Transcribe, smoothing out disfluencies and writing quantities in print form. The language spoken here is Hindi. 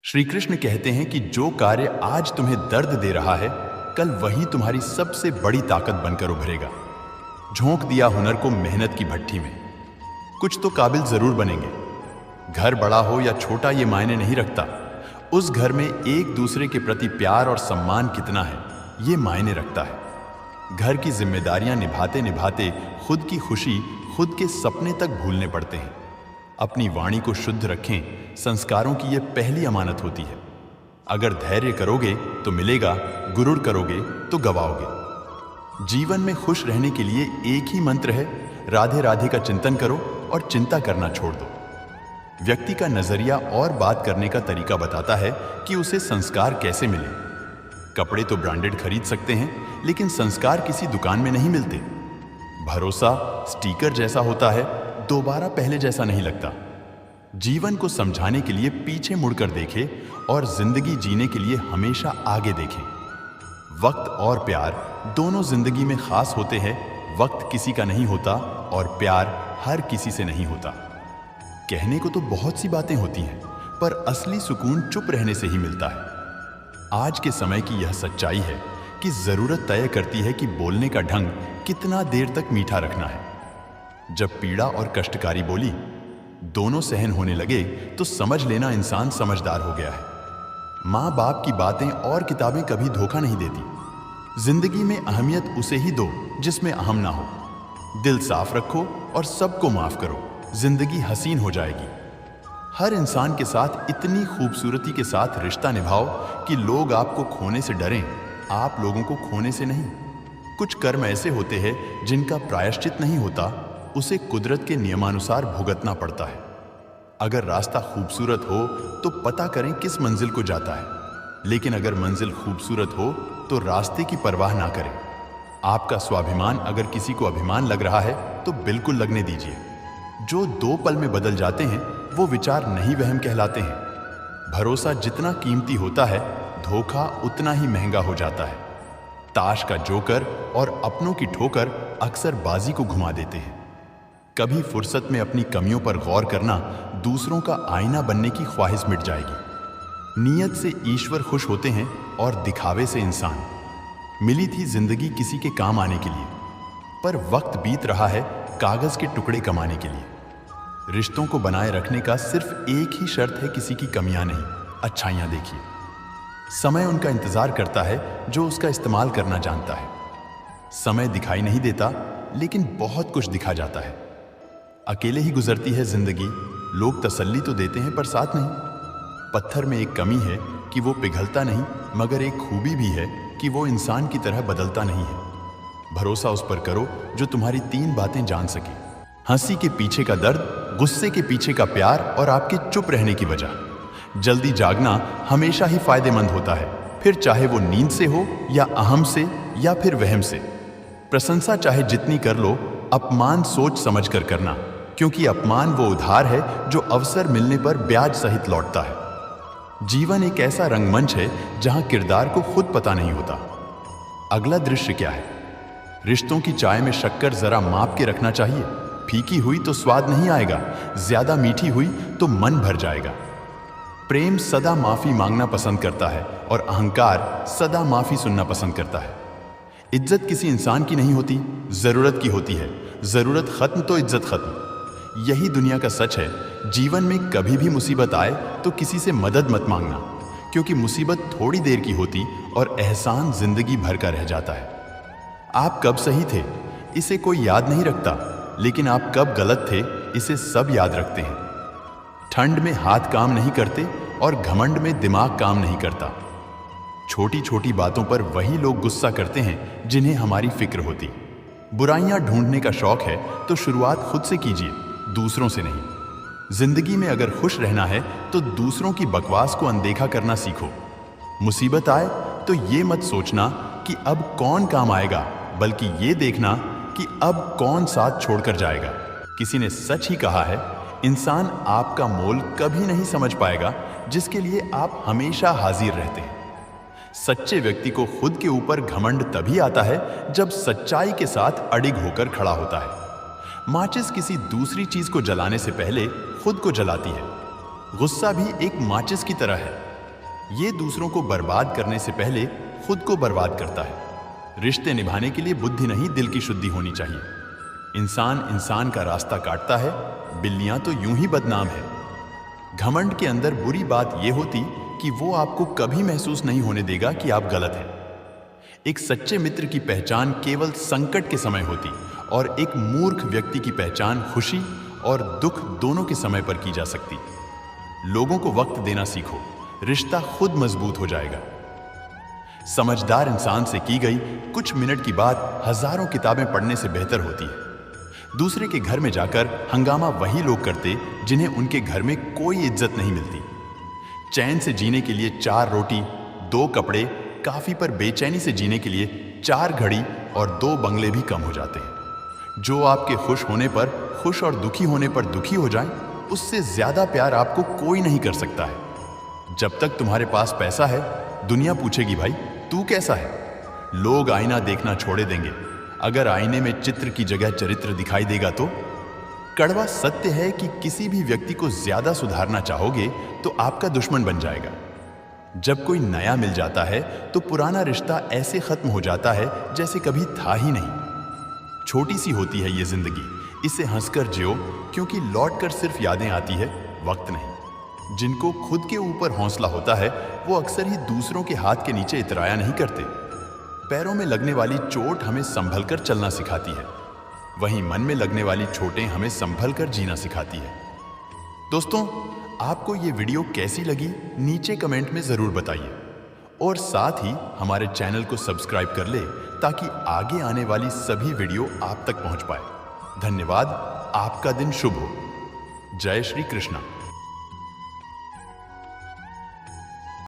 श्री कृष्ण कहते हैं कि जो कार्य आज तुम्हें दर्द दे रहा है, कल वही तुम्हारी सबसे बड़ी ताकत बनकर उभरेगा। झोंक दिया हुनर को मेहनत की भट्ठी में, कुछ तो काबिल जरूर बनेंगे। घर बड़ा हो या छोटा ये मायने नहीं रखता, उस घर में एक दूसरे के प्रति प्यार और सम्मान कितना है ये मायने रखता है। घर की जिम्मेदारियां निभाते निभाते खुद की खुशी, खुद के सपने तक भूलने पड़ते हैं। अपनी वाणी को शुद्ध रखें, संस्कारों की यह पहली अमानत होती है। अगर धैर्य करोगे तो मिलेगा, गुरूर करोगे तो गवाओगे। जीवन में खुश रहने के लिए एक ही मंत्र है, राधे राधे का चिंतन करो और चिंता करना छोड़ दो। व्यक्ति का नजरिया और बात करने का तरीका बताता है कि उसे संस्कार कैसे मिले। कपड़े तो ब्रांडेड खरीद सकते हैं, लेकिन संस्कार किसी दुकान में नहीं मिलते। भरोसा स्टिकर जैसा होता है, दोबारा पहले जैसा नहीं लगता। जीवन को समझाने के लिए पीछे मुड़कर देखें और जिंदगी जीने के लिए हमेशा आगे देखें। वक्त और प्यार दोनों जिंदगी में खास होते हैं। वक्त किसी का नहीं होता और प्यार हर किसी से नहीं होता। कहने को तो बहुत सी बातें होती हैं, पर असली सुकून चुप रहने से ही मिलता है। आज के समय की यह सच्चाई है कि जरूरत तय करती है कि बोलने का ढंग कितना देर तक मीठा रखना है। जब पीड़ा और कष्टकारी बोली दोनों सहन होने लगे तो समझ लेना इंसान समझदार हो गया है। माँ बाप की बातें और किताबें कभी धोखा नहीं देती। जिंदगी में अहमियत उसे ही दो जिसमें अहम ना हो। दिल साफ रखो और सबको माफ करो, जिंदगी हसीन हो जाएगी। हर इंसान के साथ इतनी खूबसूरती के साथ रिश्ता निभाओ कि लोग आपको खोने से डरें, आप लोगों को खोने से नहीं। कुछ कर्म ऐसे होते हैं जिनका प्रायश्चित नहीं होता, उसे कुदरत के नियमानुसार भुगतना पड़ता है। अगर रास्ता खूबसूरत हो तो पता करें किस मंजिल को जाता है, लेकिन अगर मंजिल खूबसूरत हो तो रास्ते की परवाह ना करें। आपका स्वाभिमान अगर किसी को अभिमान लग रहा है तो बिल्कुल लगने दीजिए। जो 2 पल में बदल जाते हैं वो विचार नहीं वहम कहलाते हैं। भरोसा जितना कीमती होता है, धोखा उतना ही महंगा हो जाता है। ताश का जोकर और अपनों की ठोकर अक्सर बाजी को घुमा देते हैं। कभी फुर्सत में अपनी कमियों पर गौर करना, दूसरों का आईना बनने की ख्वाहिश मिट जाएगी। नीयत से ईश्वर खुश होते हैं और दिखावे से इंसान। मिली थी जिंदगी किसी के काम आने के लिए, पर वक्त बीत रहा है कागज के टुकड़े कमाने के लिए। रिश्तों को बनाए रखने का सिर्फ एक ही शर्त है, किसी की कमियां नहीं, अच्छाइयां देखिए। समय उनका इंतजार करता है जो उसका इस्तेमाल करना जानता है। समय दिखाई नहीं देता, लेकिन बहुत कुछ दिखा जाता है। अकेले ही गुजरती है जिंदगी, लोग तसल्ली तो देते हैं पर साथ नहीं। पत्थर में एक कमी है कि वो पिघलता नहीं, मगर एक खूबी भी है कि वो इंसान की तरह बदलता नहीं है। भरोसा उस पर करो जो तुम्हारी 3 बातें जान सके। हंसी के पीछे का दर्द, गुस्से के पीछे का प्यार और आपके चुप रहने की वजह। जल्दी जागना हमेशा ही फायदेमंद होता है, फिर चाहे वो नींद से हो या अहम से या फिर वहम से। प्रशंसा चाहे जितनी कर लो, अपमान सोच समझ कर करना, क्योंकि अपमान वो उधार है जो अवसर मिलने पर ब्याज सहित लौटता है। जीवन एक ऐसा रंगमंच है जहां किरदार को खुद पता नहीं होता अगला दृश्य क्या है। रिश्तों की चाय में शक्कर जरा माप के रखना चाहिए। फीकी हुई तो स्वाद नहीं आएगा, ज्यादा मीठी हुई तो मन भर जाएगा। प्रेम सदा माफी मांगना पसंद करता है और अहंकार सदा माफी सुनना पसंद करता है। इज्जत किसी इंसान की नहीं होती, जरूरत की होती है। जरूरत खत्म तो इज्जत खत्म। यही दुनिया का सच है। जीवन में कभी भी मुसीबत आए तो किसी से मदद मत मांगना, क्योंकि मुसीबत थोड़ी देर की होती और एहसान जिंदगी भर का रह जाता है। आप कब सही थे इसे कोई याद नहीं रखता, लेकिन आप कब गलत थे इसे सब याद रखते हैं। ठंड में हाथ काम नहीं करते और घमंड में दिमाग काम नहीं करता। छोटी छोटी बातों पर वही लोग गुस्सा करते हैं जिन्हें हमारी फिक्र होती। बुराइयां ढूंढने का शौक है तो शुरुआत खुद से कीजिए, दूसरों से नहीं। जिंदगी में अगर खुश रहना है तो दूसरों की बकवास को अनदेखा करना सीखो। मुसीबत आए तो ये मत सोचना कि अब कौन काम आएगा, बल्कि ये देखना कि अब कौन साथ छोड़कर जाएगा। किसी ने सच ही कहा है, इंसान आपका मोल कभी नहीं समझ पाएगा जिसके लिए आप हमेशा हाजिर रहते हैं। सच्चे व्यक्ति को खुद के ऊपर घमंड तभी आता है जब सच्चाई के साथ अडिग होकर खड़ा होता है। माचिस किसी दूसरी चीज को जलाने से पहले खुद को जलाती है। गुस्सा भी एक माचिस की तरह है, ये दूसरों को बर्बाद करने से पहले खुद को बर्बाद करता है। रिश्ते निभाने के लिए बुद्धि नहीं, दिल की शुद्धि होनी चाहिए। इंसान इंसान का रास्ता काटता है, बिल्लियां तो यूं ही बदनाम है। घमंड के अंदर बुरी बात यह होती कि वो आपको कभी महसूस नहीं होने देगा कि आप गलत हैं। एक सच्चे मित्र की पहचान केवल संकट के समय होती और एक मूर्ख व्यक्ति की पहचान खुशी और दुख दोनों के समय पर की जा सकती। लोगों को वक्त देना सीखो, रिश्ता खुद मजबूत हो जाएगा। समझदार इंसान से की गई कुछ मिनट की बात हजारों किताबें पढ़ने से बेहतर होती है। दूसरे के घर में जाकर हंगामा वही लोग करते जिन्हें उनके घर में कोई इज्जत नहीं मिलती। चैन से जीने के लिए 4 रोटी, 2 कपड़े काफी, पर बेचैनी से जीने के लिए 4 घड़ी और 2 बंगले भी कम हो जाते हैं। जो आपके खुश होने पर खुश और दुखी होने पर दुखी हो जाए, उससे ज्यादा प्यार आपको कोई नहीं कर सकता है। जब तक तुम्हारे पास पैसा है, दुनिया पूछेगी भाई तू कैसा है। लोग आईना देखना छोड़े देंगे। अगर आईने में चित्र की जगह चरित्र दिखाई देगा तो। कड़वा सत्य है कि किसी भी व्यक्ति को ज्यादा सुधारना चाहोगे तो आपका दुश्मन बन जाएगा। जब कोई नया मिल जाता है तो पुराना रिश्ता ऐसे खत्म हो जाता है जैसे कभी था ही नहीं। छोटी सी होती है ये जिंदगी, इसे हंसकर जियो, क्योंकि लौटकर सिर्फ यादें आती है, वक्त नहीं। जिनको खुद के ऊपर हौसला होता है वो अक्सर ही दूसरों के हाथ के नीचे इतराया नहीं करते। पैरों में लगने वाली चोट हमें संभल कर चलना सिखाती है, वहीं मन में लगने वाली चोटें हमें संभल कर जीना सिखाती है। दोस्तों, आपको ये वीडियो कैसी लगी नीचे कमेंट में जरूर बताइए और साथ ही हमारे चैनल को सब्सक्राइब कर ले ताकि आगे आने वाली सभी वीडियो आप तक पहुंच पाए। धन्यवाद। आपका दिन शुभ हो। जय श्री कृष्णा।